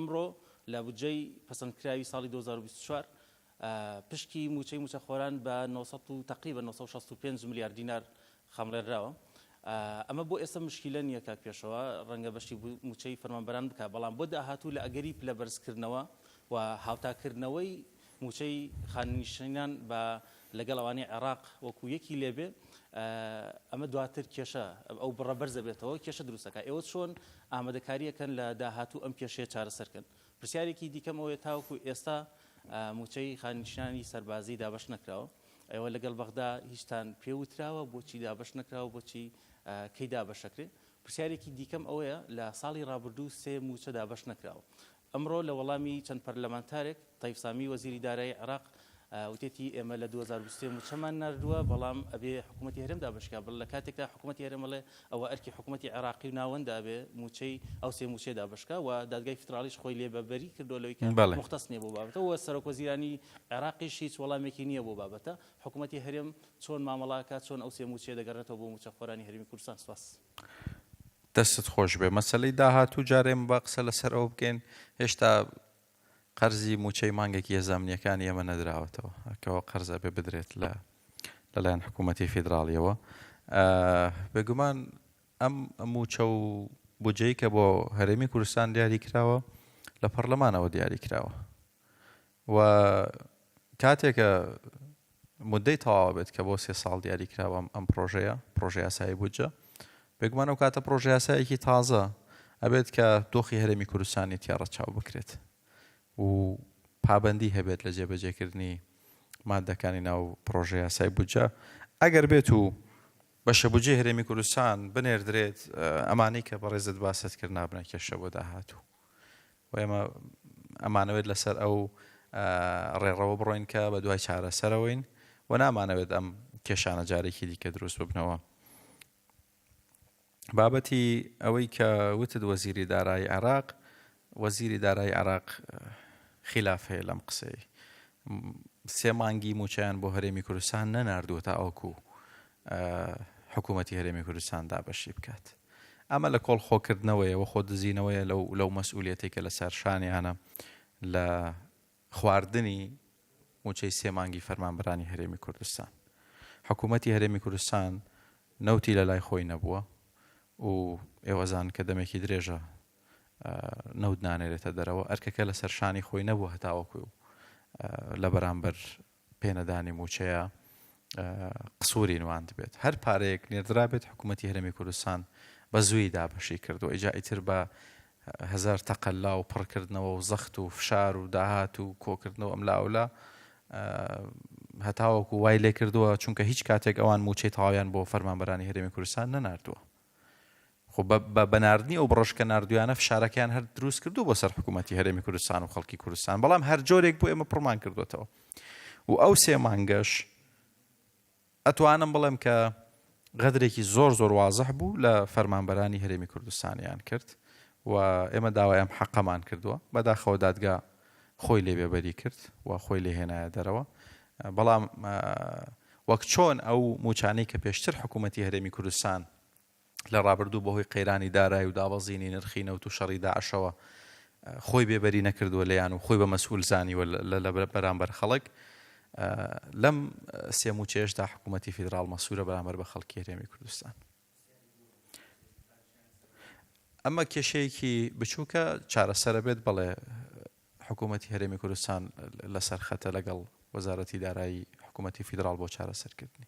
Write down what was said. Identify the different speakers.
Speaker 1: ئەمڕۆ لە بودجەی پەسەندکراوی ساڵی 2024 پشکی موچەی موچەخۆران بە تقریبا 965 ملیار دینار خەمڕێراوە. ئەمە بۆ ئێستا مشکلە نییە کاک پێشەوە، ڕەنگە بەشی موچەی فەرمانبەران بکە، بەڵام بۆ داهاتوو لە ئەگەری پلە بەرزکردنەوە و هاوتاکردنەوەی موچەی خاننشینان بە لەگەڵ ئەوانەی عێراق وەکو یەکی لێبێ، ئەمە دواتر کێشە ئەو بڕە بەرزە بێتەوە، کێشە دروستەکە. ئێوە چۆن ئامادەکاریەکەن لە داهاتوو ئەم کێشەیە چارەسەرکەن؟ پرسیارێکی دیکەم ئەوەیە تاوەکو ئێستا موچەی خاننشینانی سەربازی دابەش نەکراوە، ئێوە لەگەڵ بەغدا هیچتان پێوتراوە بۆچی دابەش نەکراوە، بۆچی کەی دابەشەکرێ؟ پرسیارێکی دیکەم ئەوەیە لە ساڵی ڕابردوو 3 موچە دابەش نەکراوە. ئەمڕۆ لە وەڵامی چەند پەرلەمانتارێک تەیف سامی وەزیری دارایی عێراق وتێتی ئێمە لە 2023 موچەمان نردووە، بەڵام ئەبێ حکوومەتی هەرێم دابەشکا، بڵ لە کاتێکدا حکوومەتی هەرێمەڵێ ئەوە ئەرکی حکوومەتی عێراقی و ناوەندە ئەبێ موچەی ئەو 3 موچێ دابەشکا، و دادگای فدرالیش خۆی لێبەری کردو لەوەی کە مختص نییە بۆ بابەتەوە. سەرۆک وەزیرانی عێراقیش هیچ وەڵامێکی نییە بۆ بابەتە. حکوومەتی هەرێم چۆن مامەڵاکە، چۆن ئەو 3 موچێ دەگەڕێتەوە بۆ موچەخۆرانی هەرێمی کوردستان؟ سواس.
Speaker 2: دەستت خۆش بێ. مەسەلەی داهاتوو جارێم بە قسە لەسەر ئەو بکەین. هێشتا قەرزی موچەی مانگێکی هێزانامنیەکانی ئێمە نەدراوەتەوە، ئەکەوە قەرزە بێ بدرێت لەلایەن حکوومەتی فیدراڵیەوە. بێگومان ئەم موچە و بودجەی کە بۆ هەرێمی کوردستان دیاری کراوە لە پەرلەمانەوە دیاری کراوە، و کاتێکە مدەی تەواو بێت کە بۆ 3 ساڵ دیاری کراوە ئەم پرۆژە یاسایی بودجە، بێگومان ئەو کاتە پرۆژە یاسایەکی تازە ئەبێت کە دۆخی هەرێمی کوردستانی تیا ڕەچاو بکرێت و پابەندی هەبێت لە جێبەجێکردنی مادەکانی ناو پرۆژە یاسای بودجە. ئەگەر بێت و بەشە بودجەی هەرێمی کوردستان بنێردرێت، ئەمانەی کە بەڕێزت باست کرد نابنە کێشە بۆ داهاتوو، و ئێمە ئەمانەوێت لەسەر ئەو ڕێڕەوە بڕۆین کە بە دوای چارەسەرەوەین، و نامانەوێت ئەم کێشانە جارێکی دیکە دروست ببنەوە. بابەتی ئەوەی کە وتت وەزیری دارایی عێراق، وەزیری دارایی عێراق خلاف هەیە لەم قسەی. 3 مانگی موچەیان بۆ هەرێمی کوردستان نەناردووە تا ئەوکو حکوومەتی هەرێمی کوردستان دابەشی بکات. ئەمە لە کۆڵخۆکردنەوەیە و خۆ دزینەوەیە لەو مەسئولیەتێکە لە سەر شانیانە لە خواردنی موچەی 3 مانگی فەرمانبەرانی هەرێمی کوردستان. حکوومەتی هەرێمی کوردستان نەوتی لە لای خۆی نەبووە، و ئێوەزان کە دەمێکی درێژە نەود نانێرێتە دەرەوە، ئەرکەکە لە سەر شانی خۆی نەبووە هەتاوەکو لە بەرامبەر پێنەدانی موچەیە قسووری نواند بێت. هەر پارەیەک نێردرا بێت حکوومەتی هەرێمی کوردستان بە زووی دابەشی کردو، ئیجائیتر بە 1000 تەقەلا و پڕکردنەوە و زەخت و فشار و داهات و کۆکردنەوە ئەملاولا هەتاوەکو وای لێ کردووە، چونکە هیچ کاتێک ئەوان موچەی تەواویان بۆ فەرمانبەرانی هەرێمی کوردستان نەناردووە. خۆ بە بەناردنی ئەو بڕۆژکە ناردویانە فشارەکەیان هەر دروست کردو بۆ سەر حکوومەتی هەرێمی کوردستان و خەڵکی کوردستان، بەڵام هەر جۆرێک بۆ ئێمە پڕمان کردوێتەوە. و ئەو 3 مانگەش ئەتوانم بڵێم کە غەدرێکی زۆر وازح بوو لە فەرمانبەرانی هەرێمی کوردستانیان کرد، و ئێمە داوای ئەم حەقەمان کردووە، بەداخەوە دادگا خۆی لێبێبەری کرد و خۆی لێهێنایە دەرەوە. بەڵام وەک چۆن ئەو موچانەی کە پێشتر حکوومەتی هەرێمی کوردستان لە ڕابردوو بەهۆی قەیرانی دارایی و دابەزینی نرخی نەوت و شەڕی داعشەوە خۆی بێبەری نەکردووە لەیان و خۆی بە مەسئول زانیوە لە بەرامبەر خەڵک، لەم 3 موچەیەشدا حکوومەتی فیدراڵ مەسئولە بەرامبەر بە خەڵکی هەرێمی کوردستان. ئەمە کێشەیەکی بچووکە چارەسەرە بێت، بەڵێ حکوومەتی هەرێمی کوردستان لەسەر خەتە لەگەڵ وەزارەتی دارایی حکوومەتی فیدراڵ بۆ چارەسەرکردنی.